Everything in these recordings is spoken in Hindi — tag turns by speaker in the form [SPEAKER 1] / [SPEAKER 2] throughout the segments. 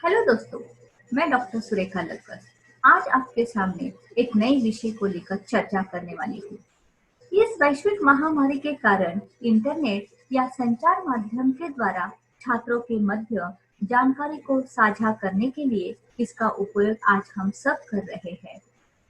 [SPEAKER 1] हेलो दोस्तों, मैं डॉक्टर सुरेखा लक्कर आज आपके सामने एक नए विषय को लेकर चर्चा करने वाली हूँ। इस वैश्विक महामारी के कारण इंटरनेट या संचार माध्यम के द्वारा छात्रों के मध्य जानकारी को साझा करने के लिए इसका उपयोग आज हम सब कर रहे हैं।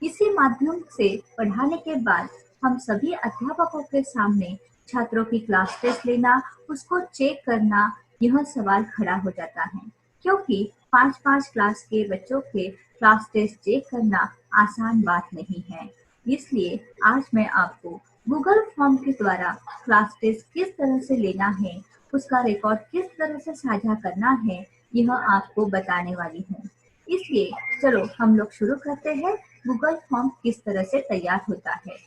[SPEAKER 1] इसी माध्यम से पढ़ाने के बाद हम सभी अध्यापकों के सामने छात्रों की क्लास टेस्ट लेना, उसको चेक करना, यह सवाल खड़ा हो जाता है क्योंकि 5-5 क्लास के बच्चों के क्लास टेस्ट चेक करना आसान बात नहीं है। इसलिए आज मैं आपको गूगल फॉर्म के द्वारा क्लास टेस्ट किस तरह से लेना है, उसका रिकॉर्ड किस तरह से साझा करना है, यह आपको बताने वाली हूँ। इसलिए चलो हम लोग शुरू करते हैं। गूगल फॉर्म किस तरह से तैयार होता है।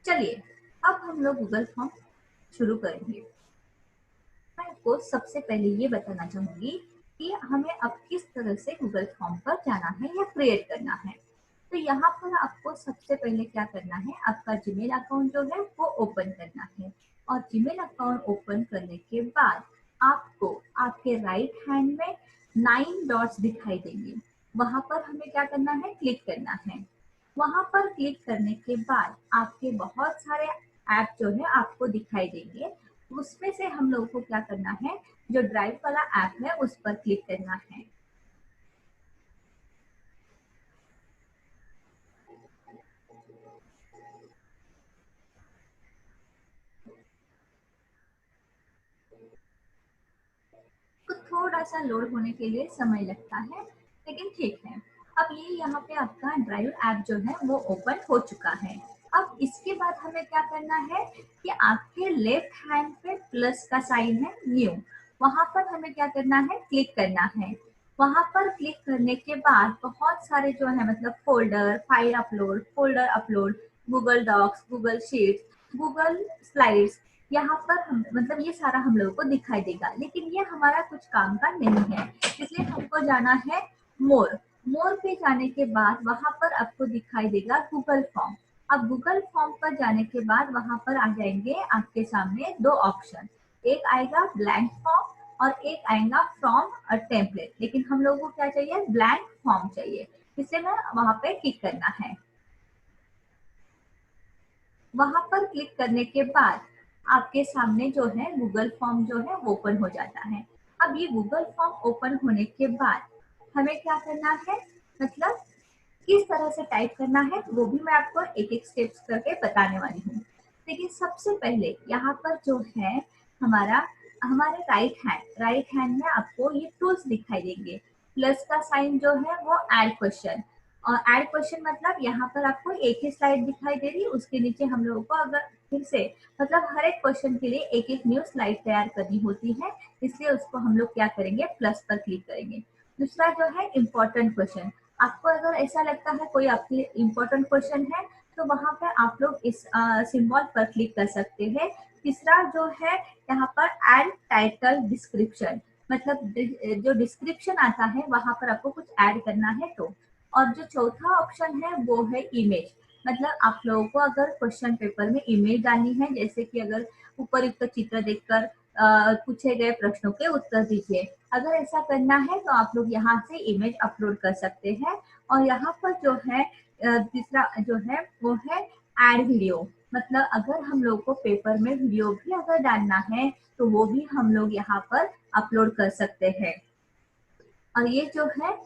[SPEAKER 1] चलिए अब हम लोग गूगल फॉर्म शुरू करेंगे। मैं आपको सबसे पहले ये बताना चाहूंगी कि हमें अब किस तरह से गूगल फॉर्म पर जाना है या क्रिएट करना है। तो यहाँ पर आपको सबसे पहले क्या करना है, आपका जीमेल अकाउंट जो है वो ओपन करना है और जीमेल अकाउंट ओपन करने के बाद आपको आपके राइट हैंड में 9 डॉट्स दिखाई देंगे। वहां पर हमें क्या करना है, क्लिक करना है। वहां पर क्लिक करने के बाद आपके बहुत सारे ऐप जो है आपको दिखाई देंगे। उसमें से हम लोगों को क्या करना है, जो ड्राइव वाला ऐप है उस पर क्लिक करना है। तो थोड़ा सा लोड होने के लिए समय लगता है, लेकिन ठीक है। अब ये यहाँ पे आपका ड्राइव ऐप जो है वो ओपन हो चुका है। अब इसके बाद हमें क्या करना है कि आपके लेफ्ट हैंड पे प्लस का साइन है, न्यू, वहां पर हमें क्या करना है, क्लिक करना है। वहां पर क्लिक करने के बाद बहुत सारे जो है मतलब folder, file upload, folder upload, Google Docs, Google Sheets, Google Slides, यहाँ पर हम मतलब ये सारा हम लोगों को दिखाई देगा, लेकिन ये हमारा कुछ काम का नहीं है। इसलिए हमको जाना है मोर। मोर पे जाने के बाद वहां पर आपको दिखाई देगा गूगल फॉर्म। अब गूगल फॉर्म पर जाने के बाद वहां पर आ जाएंगे आपके सामने दो ऑप्शन, एक आएगा ब्लैंक फॉर्म और एक आएगा फ्रॉम अ टेम्पलेट। लेकिन हम लोगों को क्या चाहिए, ब्लैंक फॉर्म चाहिए। इसलिए मैं वहां पे क्लिक करना है। वहां पर क्लिक करने के बाद आपके सामने जो है गूगल फॉर्म जो है वो ओपन हो जाता है। अब ये गूगल फॉर्म ओपन होने के बाद हमें क्या करना है, मतलब किस तरह से टाइप करना है वो भी मैं आपको एक एक स्टेप्स करके बताने वाली हूँ। लेकिन सबसे पहले यहाँ पर जो है हमारा हमारे राइट हैंड में आपको ये टूल्स दिखाई देंगे। प्लस का साइन जो है वो ऐड क्वेश्चन, और ऐड क्वेश्चन मतलब यहाँ पर आपको एक ही स्लाइड दिखाई दे रही है, उसके नीचे हम लोगों को अगर फिर से मतलब हर एक क्वेश्चन के लिए एक एक न्यू स्लाइड तैयार करनी होती है। इसलिए उसको हम लोग क्या करेंगे, प्लस पर क्लिक करेंगे। दूसरा जो है इम्पोर्टेंट क्वेश्चन, आपको अगर ऐसा लगता है कोई आपके लिए इम्पोर्टेंट क्वेश्चन है तो वहां पर आप लोग इस सिंबल पर क्लिक कर सकते हैं। तीसरा जो है यहाँ पर ऐड टाइटल डिस्क्रिप्शन, मतलब जो डिस्क्रिप्शन आता है वहां पर आपको कुछ ऐड करना है तो। और जो चौथा ऑप्शन है वो है इमेज, मतलब आप लोगों को अगर क्वेश्चन पेपर में इमेज डालनी है, जैसे कि अगर उपयुक्त चित्र देखकर पूछे गए प्रश्नों के उत्तर दीजिए। अगर ऐसा करना है तो आप लोग यहाँ से इमेज अपलोड कर सकते हैं। और यहाँ पर जो है तीसरा जो है वो है ऐड वीडियो, मतलब अगर हम लोग को पेपर में वीडियो भी अगर डालना है तो वो भी हम लोग यहाँ पर अपलोड कर सकते हैं। और ये जो है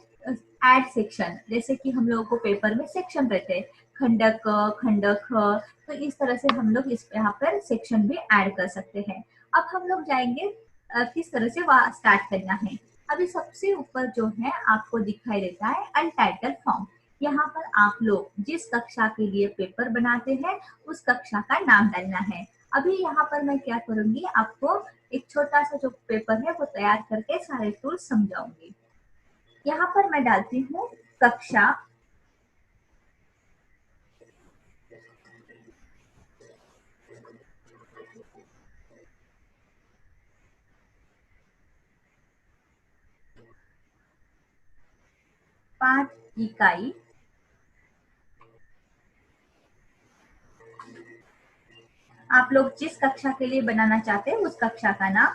[SPEAKER 1] ऐड सेक्शन, जैसे कि हम लोगों को पेपर में सेक्शन रहते हैं, खंडक क, खंडक ख, तो इस तरह से हम लोग इस यहाँ पर सेक्शन भी ऐड कर सकते हैं। अब हम लोग जाएंगे किस तरह से वह स्टार्ट करना है। अभी सबसे ऊपर जो है आपको दिखाई देता है अनटाइटल फॉर्म। यहाँ पर आप लोग जिस कक्षा के लिए पेपर बनाते हैं उस कक्षा का नाम डालना है। अभी यहाँ पर मैं क्या करूंगी, आपको एक छोटा सा जो पेपर है वो तैयार करके सारे टूल्स समझाऊंगी। यहाँ पर मैं डालती हूँ कक्षा पांच इकाई आप लोग जिस कक्षा के लिए बनाना चाहते हैं उस कक्षा का नाम,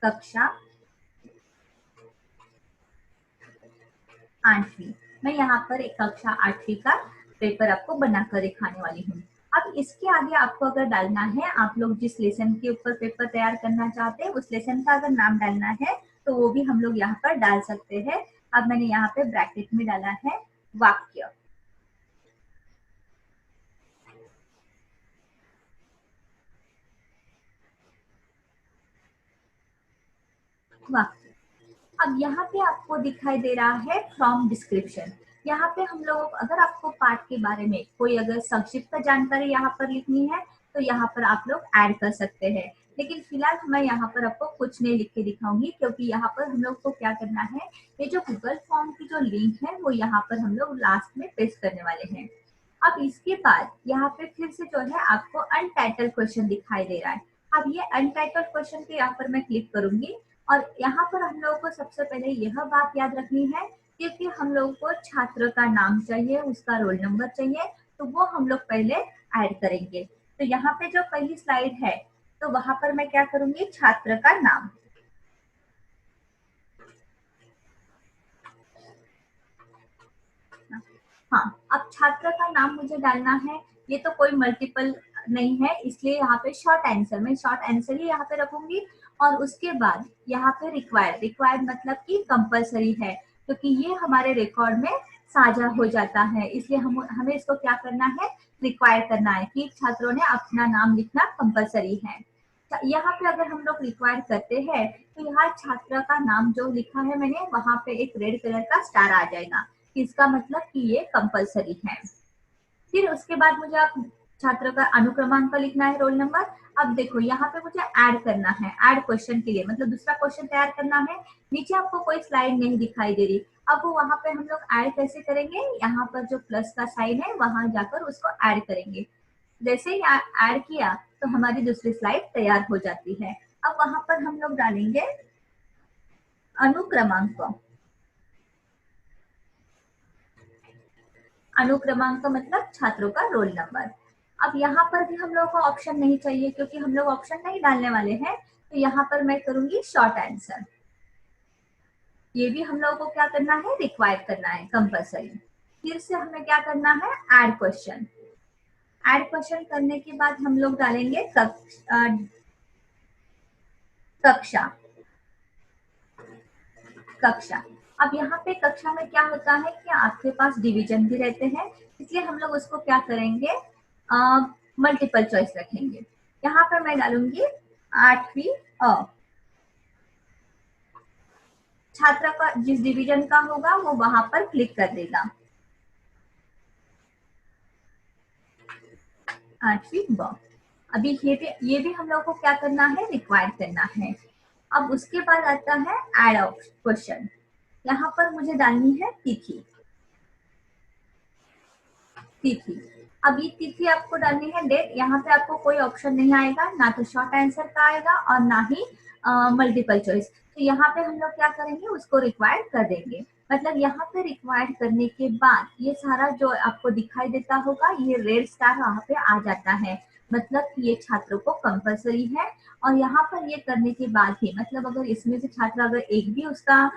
[SPEAKER 1] कक्षा 8वीं। मैं यहाँ पर एक कक्षा 8वीं का पेपर आपको बनाकर दिखाने वाली हूँ। अब इसके आगे आपको अगर डालना है, आप लोग जिस लेसन के ऊपर पेपर तैयार करना चाहते हैं उस लेसन का अगर नाम डालना है तो वो भी हम लोग यहाँ पर डाल सकते हैं। अब मैंने यहाँ पे ब्रैकेट में डाला है वाक्य। वाक्य। अब यहाँ पे आपको दिखाई दे रहा है फ्रॉम डिस्क्रिप्शन। यहाँ पे हम लोग अगर आपको पाठ के बारे में कोई अगर संक्षिप्त जानकारी यहाँ पर लिखनी है तो यहाँ पर आप लोग ऐड कर सकते हैं। लेकिन फिलहाल मैं यहाँ पर आपको कुछ नहीं लिख के दिखाऊंगी, क्योंकि यहाँ पर हम लोग को क्या करना है, ये जो गूगल फॉर्म की जो लिंक है वो यहाँ पर हम लोग लास्ट में पेस्ट करने वाले हैं। अब इसके बाद यहाँ पे फिर से जो है आपको अनटाइटल्ड क्वेश्चन दिखाई दे रहा है। अब ये अनटाइटल्ड क्वेश्चन पे यहाँ पर मैं क्लिक करूंगी और यहाँ पर हम लोगों को सबसे पहले यह बात याद रखनी है, क्योंकि हम लोगों को छात्र का नाम चाहिए, उसका रोल नंबर चाहिए, तो वो हम लोग पहले ऐड करेंगे। तो यहाँ पे जो पहली स्लाइड है तो वहां पर मैं क्या करूंगी, छात्र का नाम। हाँ, अब छात्र का नाम मुझे डालना है, ये तो कोई मल्टीपल नहीं है, इसलिए यहाँ पे शॉर्ट आंसर, मैं शॉर्ट आंसर ही यहाँ पे रखूंगी। और उसके बाद यहाँ पे रिक्वायर्ड, रिक्वायर्ड मतलब कि कंपलसरी है, क्योंकि ये हमारे रिकॉर्ड में साझा हो जाता है, इसलिए हमें इसको क्या करना है, रिक्वायर करना है कि छात्रों ने अपना नाम लिखना कंपलसरी है। यहाँ पे अगर हम लोग रिक्वायर करते हैं तो यहाँ छात्र का नाम जो लिखा है मैंने, वहां पे एक रेड कलर का स्टार आ जाएगा, इसका मतलब कि ये कंपलसरी है। फिर उसके बाद मुझे आप छात्र का अनुक्रमांक लिखना है, रोल नंबर। अब देखो यहाँ पे मुझे ऐड करना है, ऐड क्वेश्चन के लिए मतलब दूसरा क्वेश्चन तैयार करना है। नीचे आपको कोई स्लाइड नहीं दिखाई दे रही, अब वो वहां पे हम लोग ऐड कैसे करेंगे, यहाँ पर जो प्लस का साइन है वहां जाकर उसको ऐड करेंगे। जैसे ही ऐड किया तो हमारी दूसरी स्लाइड तैयार हो जाती है। अब वहां पर हम लोग डालेंगे अनुक्रमांक। अनुक्रमांक मतलब छात्रों का रोल नंबर। अब यहाँ पर भी हम लोग को ऑप्शन नहीं चाहिए, क्योंकि हम लोग ऑप्शन नहीं डालने वाले हैं, तो यहाँ पर मैं करूंगी शॉर्ट आंसर। ये भी हम लोगों को क्या करना है, रिक्वायर करना है, कंपलसरी। फिर से हमें क्या करना है, ऐड क्वेश्चन। ऐड क्वेश्चन करने के बाद हम लोग डालेंगे कक्षा। कक्षा। अब यहाँ पे कक्षा में क्या होता है कि आपके पास डिवीजन भी रहते हैं, इसलिए हम लोग उसको क्या करेंगे, मल्टीपल चॉइस रखेंगे। यहाँ पर मैं डालूंगी 8वीं अ। छात्र का जिस डिवीजन का होगा वो वहां पर क्लिक कर देगा। 8वीं ब। अभी ये भी हम लोग को क्या करना है, रिक्वायर करना है। अब उसके बाद आता है ऐड क्वेश्चन। यहाँ पर मुझे डालनी है तिथि। तिथि। अब ये तिथि आपको डालनी है डेट। यहाँ पे आपको कोई ऑप्शन नहीं आएगा, ना तो शॉर्ट आंसर का आएगा और ना ही मल्टीपल चॉइस। तो यहाँ पे हम लोग क्या करेंगे, उसको रिक्वायर कर देंगे। मतलब यहाँ पे रिक्वायर करने के बाद ये सारा जो आपको दिखाई देता होगा, ये रेड स्टार वहाँ पे आ जाता है, मतलब कि ये छात्रों को कंपलसरी है। और यहाँ पर ये करने के बाद ही, मतलब अगर इसमें से छात्र अगर एक भी उसका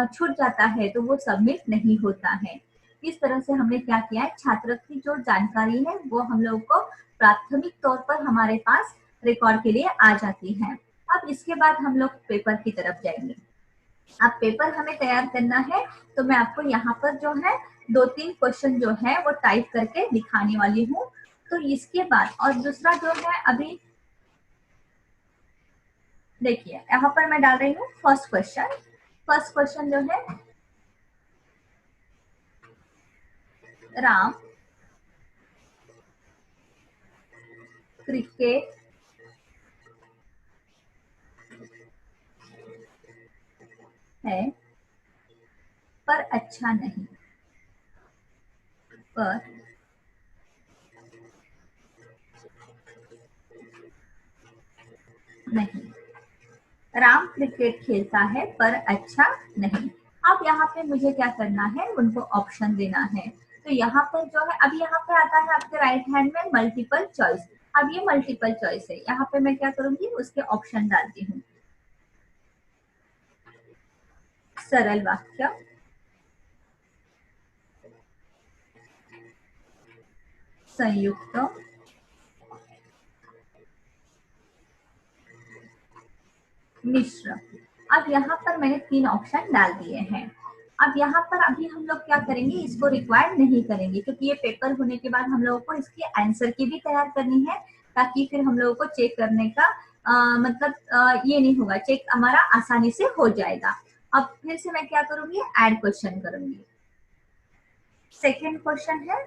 [SPEAKER 1] छूट जाता है तो वो सबमिट नहीं होता है। इस तरह से हमने क्या किया है, छात्र की जो जानकारी है वो हम लोग को प्राथमिक तौर पर हमारे पास रिकॉर्ड के लिए आ जाती है। अब इसके बाद हम लोग पेपर की तरफ जाएंगे। अब पेपर हमें तैयार करना है, तो मैं आपको यहाँ पर जो है 2-3 क्वेश्चन जो है वो टाइप करके दिखाने वाली हूँ। तो इसके बाद और दूसरा जो है, अभी देखिए यहाँ पर मैं डाल रही हूँ फर्स्ट क्वेश्चन। फर्स्ट क्वेश्चन जो है, राम क्रिकेट है पर अच्छा नहीं, पर नहीं। राम क्रिकेट खेलता है पर अच्छा नहीं। अब यहाँ पे मुझे क्या करना है, उनको ऑप्शन देना है। तो यहाँ पर जो है, अब यहाँ पे आता है आपके राइट हैंड में मल्टीपल चॉइस। अब ये मल्टीपल चॉइस है, यहाँ पे मैं क्या करूंगी, उसके ऑप्शन डालती हूँ। सरल वाक्य, संयुक्त, मिश्र। अब यहाँ पर मैंने 3 ऑप्शन डाल दिए हैं। अब यहाँ पर अभी हम लोग क्या करेंगे, इसको रिक्वायर नहीं करेंगे क्योंकि ये पेपर होने के बाद हम लोगों को इसकी आंसर की भी तैयार करनी है, ताकि फिर हम लोगों को चेक करने का मतलब ये नहीं होगा, चेक हमारा आसानी से हो जाएगा। अब फिर से मैं क्या करूंगी, ऐड क्वेश्चन करूंगी। सेकेंड क्वेश्चन है,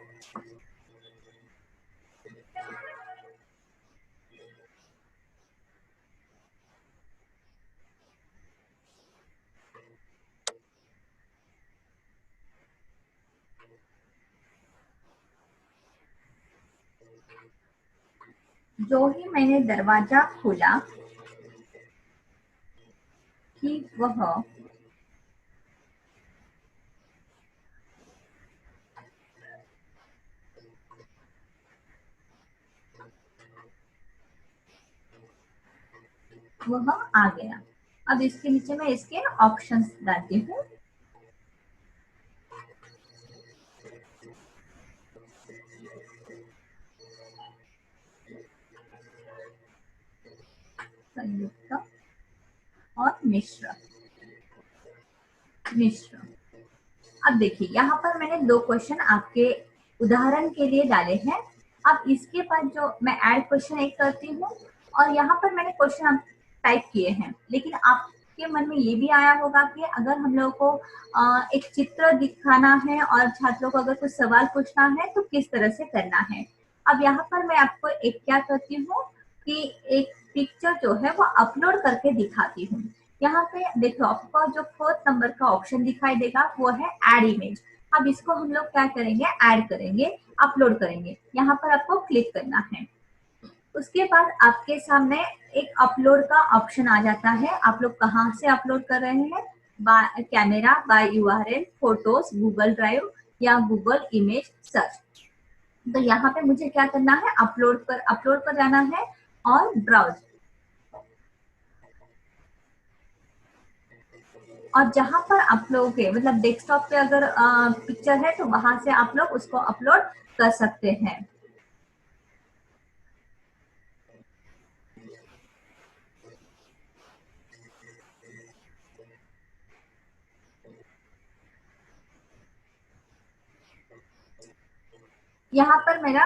[SPEAKER 1] जो ही मैंने दरवाजा खोला कि वह आ गया। अब इसके नीचे मैं इसके ऑप्शंस डालती हूँ। संयुक्त और मिश्र। मिश्र। अब देखिए, यहाँ पर मैंने 2 क्वेश्चन आपके उदाहरण के लिए डाले हैं। अब इसके बाद जो मैं ऐड क्वेश्चन एक करती हूँ, और यहाँ पर मैंने क्वेश्चन टाइप किए हैं, लेकिन आपके मन में ये भी आया होगा कि अगर हम लोगों को एक चित्र दिखाना है और छात्रों को अगर कुछ सवाल पूछना है तो किस तरह से करना है। अब यहाँ पर मैं आपको एक क्या करती हूँ कि एक पिक्चर जो है वो अपलोड करके दिखाती हूँ। यहाँ पे देखो, आपको जो 4th नंबर का ऑप्शन दिखाई देगा वो है ऐड इमेज। अब इसको हम लोग क्या करेंगे, ऐड करेंगे, अपलोड करेंगे। यहाँ पर आपको क्लिक करना है। उसके बाद आपके सामने एक अपलोड का ऑप्शन आ जाता है। आप लोग कहाँ से अपलोड कर रहे हैं, by camera, by URL, photos, Google Drive या गूगल इमेज सर्च। तो यहाँ पे मुझे क्या करना है, अपलोड पर जाना है और ब्राउज। और जहां पर आप लोगों के मतलब डेस्कटॉप पे अगर पिक्चर है तो वहां से आप लोग उसको अपलोड कर सकते हैं। यहाँ पर मेरा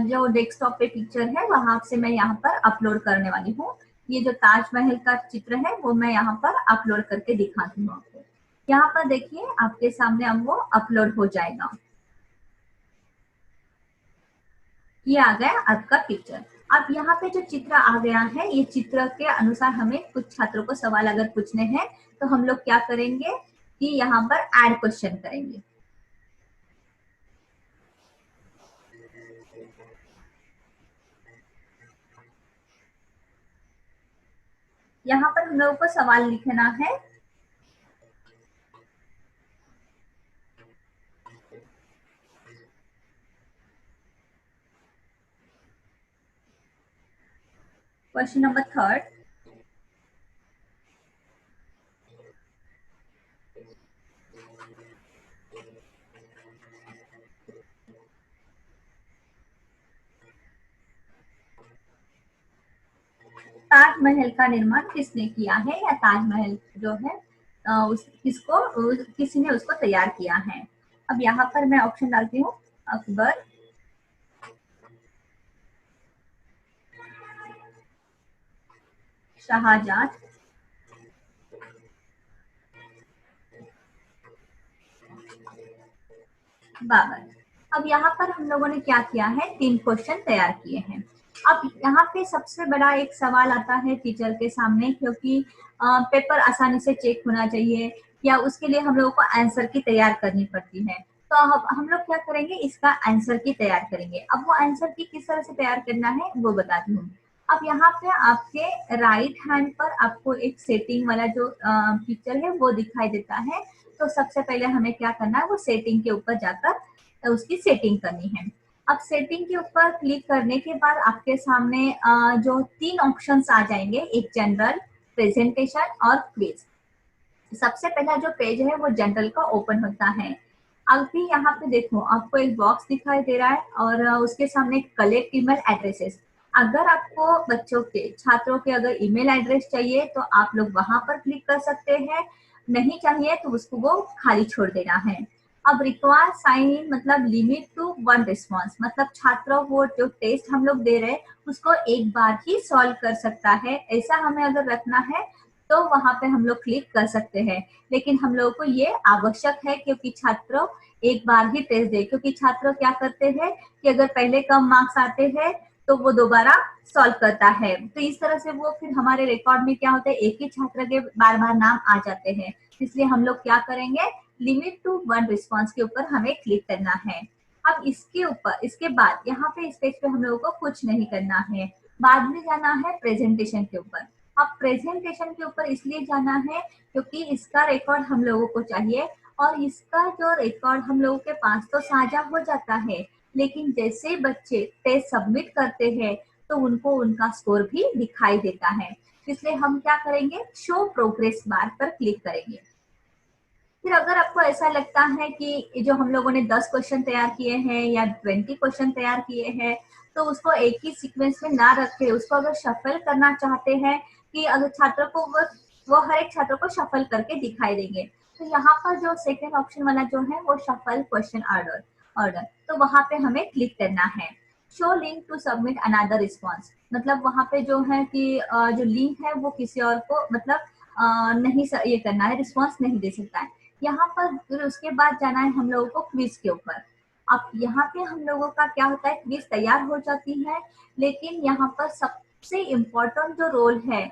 [SPEAKER 1] जो डेस्कटॉप पे पिक्चर है वहां से मैं यहाँ पर अपलोड करने वाली हूँ। ये जो ताजमहल का चित्र है वो मैं यहाँ पर अपलोड करके दिखाती हूँ आपको। यहाँ पर देखिए, आपके सामने अब वो अपलोड हो जाएगा। ये आ गया आपका पिक्चर। अब यहाँ पे जो चित्र आ गया है, ये चित्र के अनुसार हमें कुछ छात्रों को सवाल अगर पूछने हैं तो हम लोग क्या करेंगे कि यहाँ पर ऐड क्वेश्चन करेंगे। यहाँ पर हम लोगों को सवाल लिखना है। Question number 3। ताजमहल का निर्माण किसने किया है, या ताजमहल जो है किसी ने उसको तैयार किया है। अब यहाँ पर मैं ऑप्शन डालती हूँ, अकबर, शाहजहां, बाबर। अब यहाँ पर हम लोगों ने क्या किया है, 3 क्वेश्चन तैयार किए हैं। अब यहाँ पे सबसे बड़ा एक सवाल आता है टीचर के सामने, क्योंकि पेपर आसानी से चेक होना चाहिए या उसके लिए हम लोगों को आंसर की तैयार करनी पड़ती है। तो अब हम लोग क्या करेंगे, इसका आंसर की तैयार करेंगे। अब वो आंसर की किस तरह से तैयार करना है वो बताती हूँ। अब यहाँ पे आपके राइट हैंड पर आपको एक सेटिंग वाला जो पिक्चर है वो दिखाई देता है। तो सबसे पहले हमें क्या करना है, वो सेटिंग के ऊपर जाकर उसकी सेटिंग करनी है। अब सेटिंग के ऊपर क्लिक करने के बाद आपके सामने जो 3 ऑप्शंस आ जाएंगे, एक जनरल, प्रेजेंटेशन और क्विज। सबसे पहला जो पेज है वो जनरल का ओपन होता है। अभी यहाँ पे देखो आपको एक बॉक्स दिखाई दे रहा है और उसके सामने कलेक्ट ईमेल एड्रेसेस। अगर आपको बच्चों के, छात्रों के अगर ईमेल एड्रेस चाहिए तो आप लोग वहां पर क्लिक कर सकते हैं, नहीं चाहिए तो उसको वो खाली छोड़ देना है। अब रिक्वायर साइन इन मतलब लिमिट टू 1 रिस्पॉन्स, मतलब छात्रों वो जो टेस्ट हम लोग दे रहे हैं उसको एक बार ही सॉल्व कर सकता है, ऐसा हमें अगर रखना है तो वहां पे हम लोग क्लिक कर सकते हैं। लेकिन हम लोगों को ये आवश्यक है क्योंकि छात्रों एक बार ही टेस्ट दे, क्योंकि छात्रों क्या करते हैं कि अगर पहले कम मार्क्स आते हैं तो वो दोबारा सॉल्व करता है, तो इस तरह से वो फिर हमारे रिकॉर्ड में क्या होता है, एक ही छात्र के बार बार नाम आ जाते हैं। इसलिए हम लोग क्या करेंगे, लिमिट टू 1 रिस्पॉन्स के ऊपर हमें क्लिक करना है। अब इसके ऊपर, इसके बाद यहाँ पे इस पेज पे हम लोगों को कुछ नहीं करना है, बाद में जाना है प्रेजेंटेशन के ऊपर। अब प्रेजेंटेशन के ऊपर इसलिए जाना है क्योंकि इसका रिकॉर्ड हम लोगों को चाहिए, और इसका जो रिकॉर्ड हम लोगों के पास तो साझा हो जाता है, लेकिन जैसे बच्चे टेस्ट सबमिट करते हैं तो उनको उनका स्कोर भी दिखाई देता है। इसलिए हम क्या करेंगे, शो प्रोग्रेस बार पर क्लिक करेंगे। फिर अगर आपको ऐसा लगता है कि जो हम लोगों ने 10 क्वेश्चन तैयार किए हैं या 20 क्वेश्चन तैयार किए हैं तो उसको एक ही सीक्वेंस में ना रखे, उसको अगर शफल करना चाहते हैं कि अगर छात्र को वो हर एक छात्र को शफल करके दिखाई देंगे, तो यहाँ पर जो सेकेंड ऑप्शन वाला जो है वो शफल क्वेश्चन ऑर्डर ऑर्डर, तो वहां पे हमें क्लिक करना है। Show link to submit another response, मतलब वहां पे जो है कि जो लिंक है वो किसी और को मतलब नहीं ये करना है, रिस्पॉन्स नहीं दे सकता है। यहाँ पर फिर उसके बाद जाना है हम लोगों को क्विज के ऊपर। अब यहाँ पे हम लोगों का क्या होता है, क्विज तैयार हो जाती है, लेकिन यहाँ पर सबसे इम्पोर्टेंट जो रोल है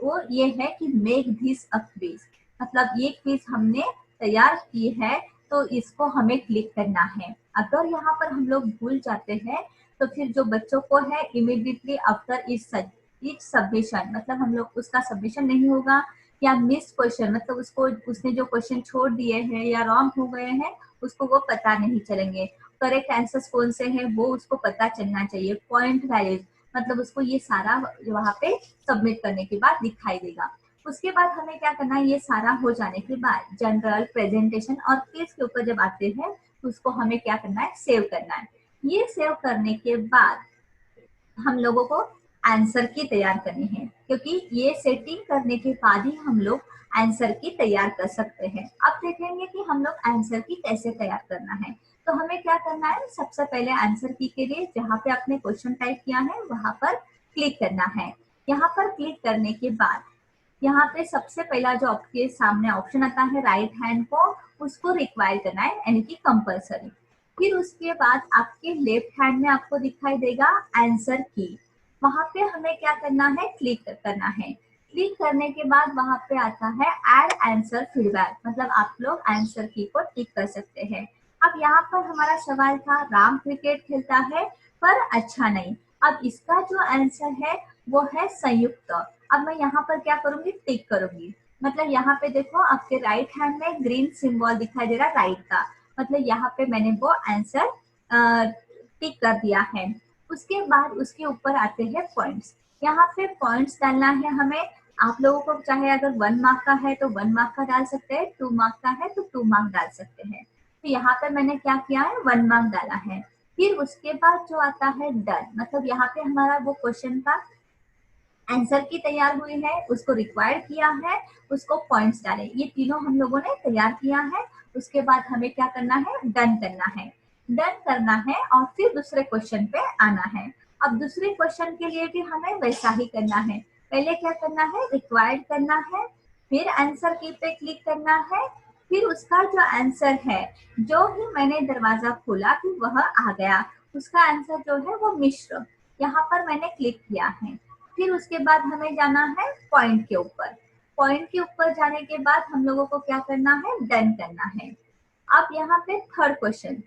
[SPEAKER 1] वो ये है कि मेक दिस अ क्विज, मतलब ये क्विज हमने तैयार की है तो इसको हमें क्लिक करना है। अगर यहाँ पर हम लोग भूल जाते हैं तो फिर जो बच्चों को है इमीडिएटली आफ्टर इच सबमिशन, मतलब हम लोग उसका सबमिशन नहीं होगा, या मिस क्वेश्चन मतलब उसको उसने जो क्वेश्चन छोड़ दिए हैं या रॉन्ग हो गए हैं उसको वो पता नहीं चलेंगे। करेक्ट आंसर्स कौन से हैं वो उसको पता चलना चाहिए। पॉइंट वैल्यूज मतलब उसको ये सारा वहां पे सबमिट करने के बाद दिखाई देगा। उसके बाद हमें क्या करना है, ये सारा हो जाने के बाद जनरल, प्रेजेंटेशन और क्विज के ऊपर जब आते हैं तो उसको हमें क्या करना है, सेव करना है। ये सेव करने के बाद हम लोगों को आंसर की तैयार करनी है, क्योंकि ये सेटिंग करने के बाद ही हम लोग आंसर की तैयार कर सकते हैं। अब देखेंगे कि हम लोग आंसर की कैसे तैयार करना है। तो हमें क्या करना है, सबसे पहले आंसर की के लिए जहाँ पे आपने क्वेश्चन टाइप किया है वहां पर क्लिक करना है। यहाँ पर क्लिक करने के बाद यहाँ पे सबसे पहला जो आपके सामने ऑप्शन आता है राइट हैंड को, उसको रिक्वायर करना है यानी कि कंपलसरी। फिर उसके बाद आपके लेफ्ट हैंड में आपको दिखाई देगा आंसर की, वहां पे हमें क्या करना है, क्लिक करना है। क्लिक करने के बाद वहां पे आता है ऐड आंसर फीडबैक, मतलब आप लोग आंसर की को टिक कर सकते हैं। अब यहाँ पर हमारा सवाल था राम क्रिकेट खेलता है पर अच्छा नहीं। अब इसका जो आंसर है वो है संयुक्त। अब मैं यहाँ पर क्या करूंगी, टिक करूंगी, मतलब यहाँ पे देखो आपके राइट हैंड में ग्रीन सिंबल दिखाई दे रहा है राइट का, मतलब यहाँ पे मैंने वो आंसर टिक कर दिया है। उसके बाद उसके ऊपर आते हैं पॉइंट्स। यहाँ पे पॉइंट्स डालना है हमें। आप लोगों को चाहे अगर 1 मार्क का है तो 1 मार्क का डाल सकते हैं, 2 मार्क का है तो 2 मार्क डाल सकते हैं। तो यहाँ पे मैंने क्या किया है, 1 मार्क डाला है। फिर उसके बाद जो आता है डन, मतलब यहाँ पे हमारा वो क्वेश्चन का आंसर की तैयार हुई है, उसको रिक्वायर किया है, उसको पॉइंट्स डाले, ये तीनों हम लोगों ने तैयार किया है। उसके बाद हमें क्या करना है, डन करना है। डन करना है और फिर दूसरे क्वेश्चन पे आना है। अब दूसरे क्वेश्चन के लिए भी हमें वैसा ही करना है। पहले क्या करना है, रिक्वायर्ड करना है, फिर आंसर की पे क्लिक करना है। फिर उसका जो आंसर है, जो ही मैंने दरवाजा खोला फिर वह आ गया, उसका आंसर जो है वो मिश्र, यहाँ पर मैंने क्लिक किया है। फिर उसके बाद हमें जाना है पॉइंट के ऊपर। पॉइंट के ऊपर जाने के बाद हम लोगों को क्या करना है, डन करना है। अब यहाँ पे थर्ड क्वेश्चन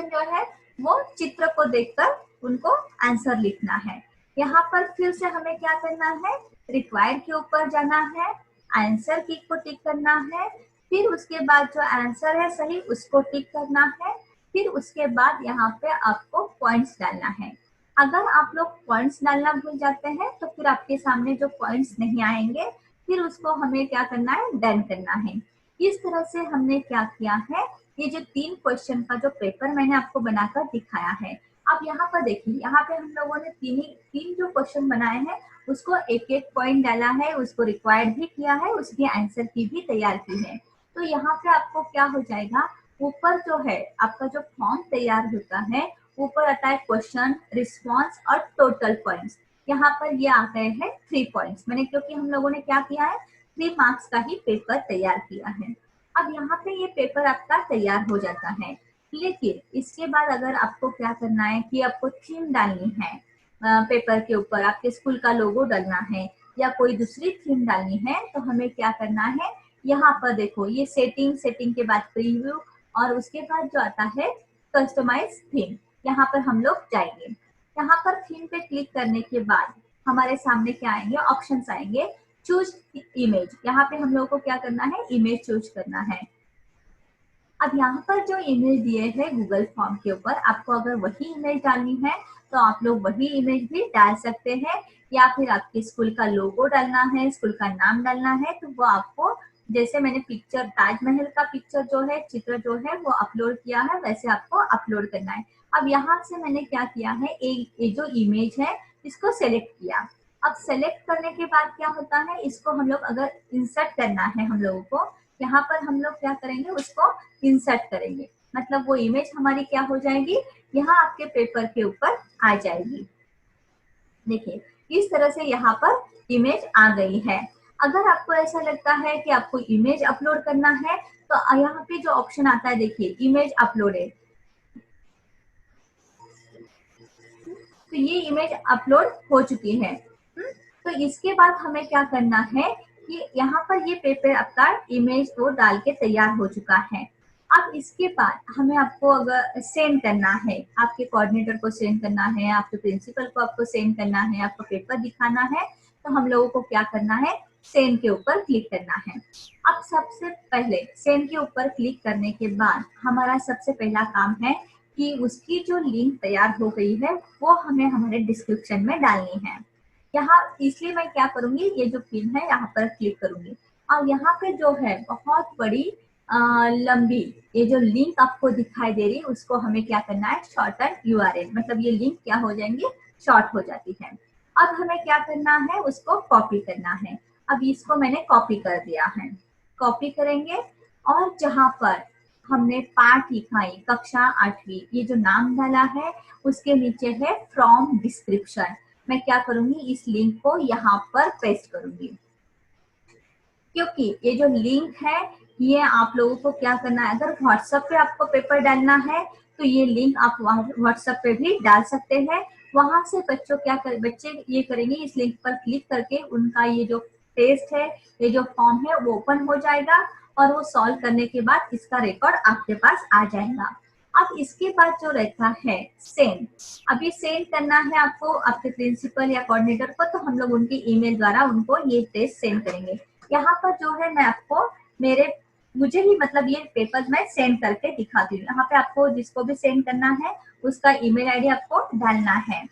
[SPEAKER 1] जो है वो चित्र को देखकर उनको आंसर लिखना है। यहाँ पर फिर से हमें क्या करना है, रिक्वायर के ऊपर जाना है, आंसर की को टिक करना है, फिर उसके बाद जो आंसर है सही उसको टिक करना है। फिर उसके बाद यहाँ पे आपको पॉइंट्स डालना है। अगर आप लोग पॉइंट्स डालना भूल जाते हैं तो फिर आपके सामने जो पॉइंट्स नहीं आएंगे, फिर उसको हमें क्या करना है, डन करना है। इस तरह से हमने क्या किया है, ये जो 3 क्वेश्चन का जो पेपर मैंने आपको बनाकर दिखाया है। अब यहाँ पर देखिए, यहाँ पे हम लोगों ने तीन जो क्वेश्चन बनाए हैं उसको एक एक पॉइंट डाला है, उसको रिक्वायर्ड भी किया है, उसकी आंसर की भी तैयार की है। तो यहाँ पे आपको क्या हो जाएगा, ऊपर जो है आपका जो फॉर्म तैयार होता है, ऊपर आता है क्वेश्चन, रिस्पॉन्स और टोटल पॉइंट्स। यहाँ पर ये आ गए हैं 3 पॉइंट्स मैंने, क्योंकि हम लोगों ने क्या किया है, 3 मार्क्स का ही पेपर तैयार किया है। अब यहाँ पे ये पेपर आपका तैयार हो जाता है। लेकिन इसके बाद अगर आपको क्या करना है कि आपको थीम डालनी है, पेपर के ऊपर आपके स्कूल का लोगो डालना है या कोई दूसरी थीम डालनी है, तो हमें क्या करना है, यहाँ पर देखो ये सेटिंग के बाद प्रीव्यू और उसके बाद जो आता है कस्टमाइज थीम, यहाँ पर हम लोग जाएंगे। यहाँ पर थीम पे क्लिक करने के बाद हमारे सामने क्या आएंगे, ऑप्शंस आएंगे। चूज इमेज, यहाँ पे हम लोग को क्या करना है, इमेज चूज करना है। अब यहाँ पर जो इमेज दिए हैं गूगल फॉर्म के ऊपर, आपको अगर वही इमेज डालनी है तो आप लोग वही इमेज भी डाल सकते हैं, या फिर आपके स्कूल का लोगो डालना है, स्कूल का नाम डालना है, तो वो आपको, जैसे मैंने पिक्चर ताजमहल का पिक्चर जो है, चित्र जो है वो अपलोड किया है, वैसे आपको अपलोड करना है। अब यहाँ से मैंने क्या किया है, ये जो इमेज है इसको सेलेक्ट किया। अब सेलेक्ट करने के बाद क्या होता है, इसको हम लोग अगर इंसर्ट करना है हम लोगों को, यहाँ पर हम लोग क्या करेंगे, उसको इंसर्ट करेंगे, मतलब वो इमेज हमारी क्या हो जाएगी, यहाँ आपके पेपर के ऊपर आ जाएगी। देखिए इस तरह से यहाँ पर इमेज आ गई है। अगर आपको ऐसा लगता है कि आपको इमेज अपलोड करना है, तो यहाँ पे जो ऑप्शन आता है देखिए, इमेज अपलोडेड, तो ये इमेज अपलोड हो चुकी है। तो इसके बाद हमें क्या करना है कि यहाँ पर ये पेपर आपका इमेज वो डाल के तैयार हो चुका है। अब इसके बाद हमें आपको अगर सेंड करना है, आपके कोऑर्डिनेटर को सेंड करना है, आपके प्रिंसिपल को आपको सेंड करना है, आपको पेपर दिखाना है, तो हम लोगों को क्या करना है, सेंड के ऊपर क्लिक करना है। अब सबसे पहले सेंड के ऊपर क्लिक करने के बाद हमारा सबसे पहला काम है कि उसकी जो लिंक तैयार हो गई है वो हमें हमारे डिस्क्रिप्शन में डालनी है। यहाँ इसलिए मैं क्या करूंगी, ये जो पिन है यहाँ पर क्लिक करूंगी, और यहाँ पे जो है बहुत बड़ी लंबी ये जो लिंक आपको दिखाई दे रही है, उसको हमें क्या करना है, शॉर्टन यूआरएल, मतलब ये लिंक क्या हो जाएंगी, शॉर्ट हो जाती है। अब हमें क्या करना है, उसको कॉपी करना है। अब इसको मैंने कॉपी कर दिया है, कॉपी करेंगे, और जहां पर हमने पाठ लिखा है कक्षा 8वीं, ये जो नाम डाला है उसके नीचे है फ्रॉम डिस्क्रिप्शन, मैं क्या करूंगी, इस लिंक को यहाँ पर पेस्ट करूंगी, क्योंकि ये जो लिंक है ये आप लोगों को क्या करना है, अगर व्हाट्सएप पे आपको पेपर डालना है तो ये लिंक आप व्हाट्सएप पे भी डाल सकते हैं। वहां से बच्चे ये करेंगे, इस लिंक पर क्लिक करके उनका ये जो टेस्ट है, ये जो फॉर्म है वो ओपन हो जाएगा, और वो सॉल्व करने के बाद इसका रिकॉर्ड आपके पास आ जाएगा। अब इसके बाद जो रहता है सेंड, अभी सेंड करना है आपको आपके प्रिंसिपल या कोऑर्डिनेटर को, तो हम लोग उनकी ईमेल द्वारा उनको ये टेस्ट सेंड करेंगे। यहाँ पर जो है मैं आपको मुझे ही मतलब ये पेपर मैं सेंड करके दिखाती हूँ। यहाँ पे आपको जिसको भी सेंड करना है उसका ईमेल आईडी आपको डालना है।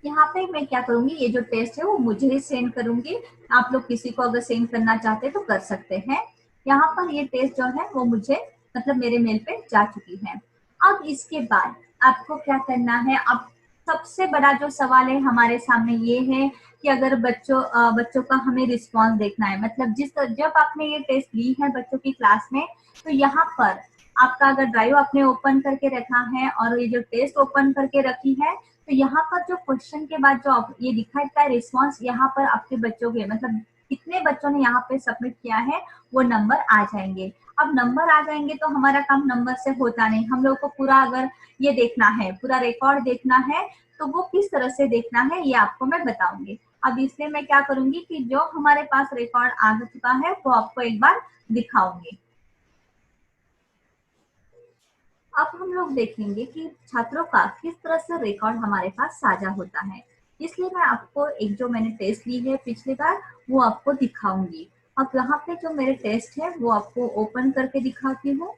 [SPEAKER 1] यहाँ पे मैं क्या करूंगी, ये जो टेस्ट है वो मुझे ही सेंड करूंगी, आप लोग किसी को अगर सेंड करना चाहते तो कर सकते हैं। यहाँ पर ये टेस्ट जो है वो मुझे मतलब मेरे मेल पे जा चुकी है। अब इसके बाद आपको क्या करना है, अब सबसे बड़ा जो सवाल है हमारे सामने ये है कि अगर बच्चों का हमें रिस्पॉन्स देखना है, मतलब जब आपने ये टेस्ट ली है बच्चों की क्लास में, तो यहाँ पर आपका अगर ड्राइव आपने ओपन करके रखा है और ये जो टेस्ट ओपन करके रखी है, तो यहाँ पर जो क्वेश्चन के बाद जो ये दिखाता है रिस्पॉन्स, यहाँ पर आपके बच्चों के मतलब कितने बच्चों ने यहाँ पे सबमिट किया है वो नंबर आ जाएंगे। अब नंबर आ जाएंगे तो हमारा काम नंबर से होता नहीं, हम लोग को पूरा अगर ये देखना है, पूरा रिकॉर्ड देखना है, तो वो किस तरह से देखना है ये आपको मैं बताऊंगी। अब इसलिए मैं क्या करूंगी कि जो हमारे पास रिकॉर्ड आ चुका है वो आपको एक बार दिखाऊंगी। अब हम लोग देखेंगे कि छात्रों का किस तरह से रिकॉर्ड हमारे पास साझा होता है। इसलिए मैं आपको एक जो मैंने टेस्ट ली है पिछली बार वो आपको दिखाऊंगी। अब यहाँ पे जो मेरे टेस्ट है वो आपको ओपन करके दिखाती हूँ।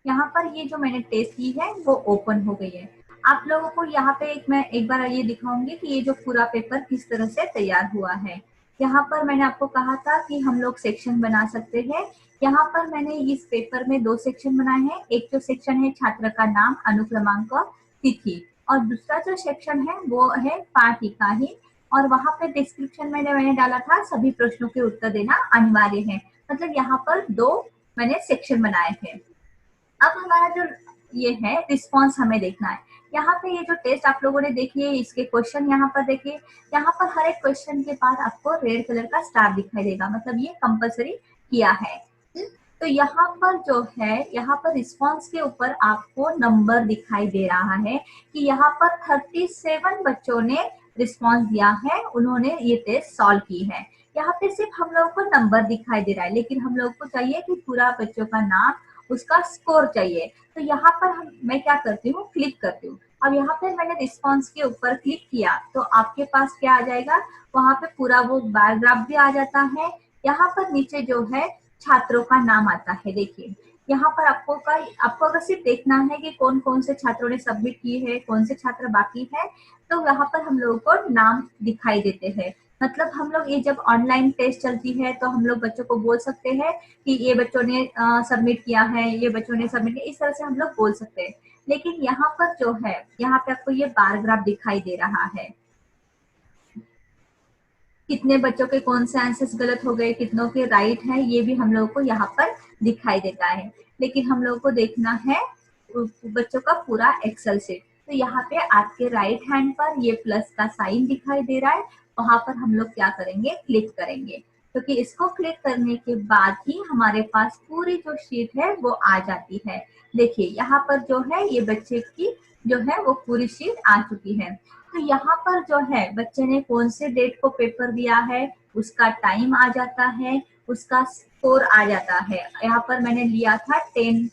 [SPEAKER 1] यहाँ पर ये जो मैंने टेस्ट की है वो ओपन हो गई है। आप लोगों को यहाँ पे मैं एक बार ये दिखाऊंगी कि ये जो पूरा पेपर किस तरह से तैयार हुआ है। यहाँ पर मैंने आपको कहा था कि हम लोग सेक्शन बना सकते हैं। यहाँ पर मैंने इस पेपर में 2 सेक्शन बनाए हैं। एक जो सेक्शन है छात्र का नाम, अनुक्रमांक, तिथि, और दूसरा जो सेक्शन है वो है पाठ इकाई। और वहां पे डिस्क्रिप्शन में मैंने डाला था सभी प्रश्नों के उत्तर देना अनिवार्य है। मतलब यहाँ पर 2 मैंने सेक्शन बनाए थे। अब हमारा जो ये है रिस्पॉन्स हमें देखना है। यहाँ पे ये जो टेस्ट आप लोगों ने देखी है इसके क्वेश्चन यहाँ पर देखिए। यहाँ पर हर एक क्वेश्चन के बाद आपको रेड कलर का स्टार दिखाई देगा, मतलब ये कंपलसरी किया है। तो यहाँ पर जो है, यहाँ पर रिस्पॉन्स के ऊपर आपको नंबर दिखाई दे रहा है कि यहाँ पर 37 बच्चों ने रिस्पॉन्स दिया है, उन्होंने ये टेस्ट सॉल्व की है। यहाँ पे सिर्फ हम लोगों को नंबर दिखाई दे रहा है, लेकिन हम लोग को चाहिए कि पूरा बच्चों का नाम, उसका स्कोर चाहिए। तो यहाँ पर मैं क्या करती हूँ, क्लिक करती हूँ। अब यहाँ पे मैंने रिस्पॉन्स के ऊपर क्लिक किया तो आपके पास क्या आ जाएगा, वहां पे पूरा वो बार ग्राफ भी आ जाता है। यहाँ पर नीचे जो है छात्रों का नाम आता है। देखिए यहाँ पर आपको अगर सिर्फ देखना है कि कौन कौन से छात्रों ने सबमिट की है, कौन से छात्र बाकी है, तो यहाँ पर हम लोगों को नाम दिखाई देते हैं। मतलब हम लोग ये जब ऑनलाइन टेस्ट चलती है तो हम लोग बच्चों को बोल सकते हैं कि ये बच्चों ने सबमिट किया है, ये बच्चों ने सबमिट किया, इस तरह से हम लोग बोल सकते हैं। लेकिन यहाँ पर जो है, यहाँ पे आपको ये बार ग्राफ दिखाई दे रहा है, कितने बच्चों के कौन से आंसर्स गलत हो गए, कितनों के राइट है, ये भी हम लोगों को यहाँ पर दिखाई देता है। लेकिन हम लोगों को देखना है बच्चों का पूरा एक्सेल शीट। तो यहाँ पे आपके राइट हैंड पर ये प्लस का साइन दिखाई दे रहा है, वहां पर हम लोग क्या करेंगे, क्लिक करेंगे। क्योंकि इसको क्लिक करने के बाद ही हमारे पास पूरी जो शीट है वो आ जाती है। देखिए यहाँ पर जो है ये बच्चे की जो है वो पूरी शीट आ चुकी है। तो यहाँ पर जो है बच्चे ने कौन से डेट को पेपर दिया है, उसका टाइम आ जाता है, उसका स्कोर आ जाता है। यहाँ पर मैंने लिया था 10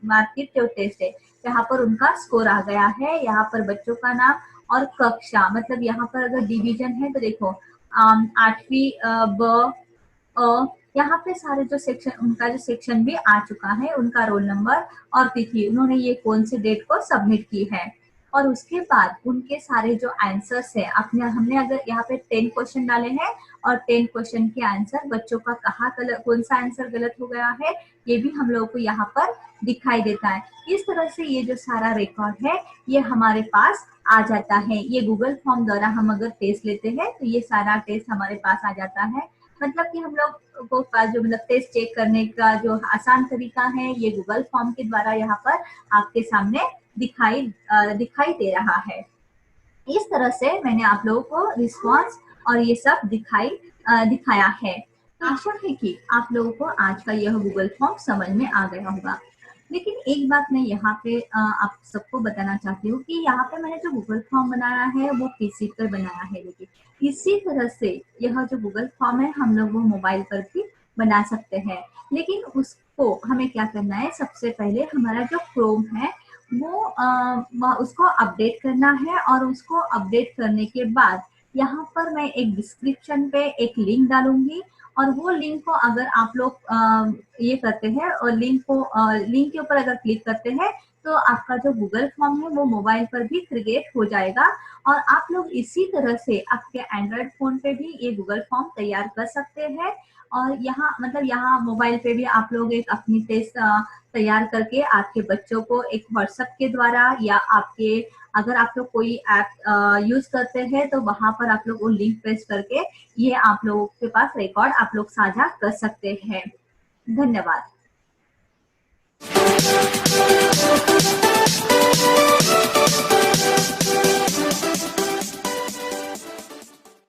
[SPEAKER 1] मार्क की जो टेस्ट है, यहाँ पर उनका स्कोर आ गया है। यहाँ पर बच्चों का नाम और कक्षा, मतलब यहाँ पर अगर डिवीजन है तो देखो 8वीं ब यहाँ पे सारे जो सेक्शन, उनका जो सेक्शन भी आ चुका है, उनका रोल नंबर और तिथि, उन्होंने ये कौन से डेट को सबमिट की है। और उसके बाद उनके सारे जो आंसर्स है, अपने हमने अगर यहाँ पे 10 क्वेश्चन डाले हैं और 10 क्वेश्चन के आंसर बच्चों का कहाँ कौन सा आंसर गलत हो गया है, ये भी हम लोगों को यहाँ पर दिखाई देता है। इस तरह से ये जो सारा रिकॉर्ड है ये हमारे पास आ जाता है। ये गूगल फॉर्म द्वारा हम अगर टेस्ट लेते हैं तो ये सारा टेस्ट हमारे पास आ जाता है। मतलब कि हम लोग को जो मतलब टेस्ट चेक करने का जो आसान तरीका है, ये गूगल फॉर्म के द्वारा यहाँ पर आपके सामने दिखाई दे रहा है। इस तरह से मैंने आप लोगों को रिस्पॉन्स और ये सब दिखाया है। तो आशा है कि आप लोगों को आज का यह गूगल फॉर्म समझ में आ गया होगा। लेकिन एक बात मैं यहाँ पे आप सबको बताना चाहती हूँ कि यहाँ पे मैंने जो गूगल फॉर्म बनाया है वो पीसी पर बनाया है। देखिए इसी तरह से यह जो गूगल फॉर्म है हम लोग वो मोबाइल पर भी बना सकते हैं। लेकिन उसको हमें क्या करना है, सबसे पहले हमारा जो क्रोम है वो उसको अपडेट करना है। और उसको अपडेट करने के बाद यहाँ पर मैं एक डिस्क्रिप्शन पे एक लिंक डालूंगी, और वो लिंक को अगर आप लोग ये करते हैं और लिंक के ऊपर अगर क्लिक करते हैं तो आपका जो गूगल फॉर्म है वो मोबाइल पर भी क्रिएट हो जाएगा और आप लोग इसी तरह से आपके एंड्रॉयड फोन पे भी ये गूगल फॉर्म तैयार कर सकते हैं। और यहाँ मतलब यहाँ मोबाइल पे भी आप लोग एक अपनी टेस्ट तैयार करके आपके बच्चों को एक व्हाट्सएप के द्वारा या आपके अगर आप लोग कोई ऐप यूज करते हैं तो वहां पर आप लोग वो लिंक पेस्ट करके ये आप लोगों के पास रिकॉर्ड आप लोग साझा कर सकते हैं। धन्यवाद।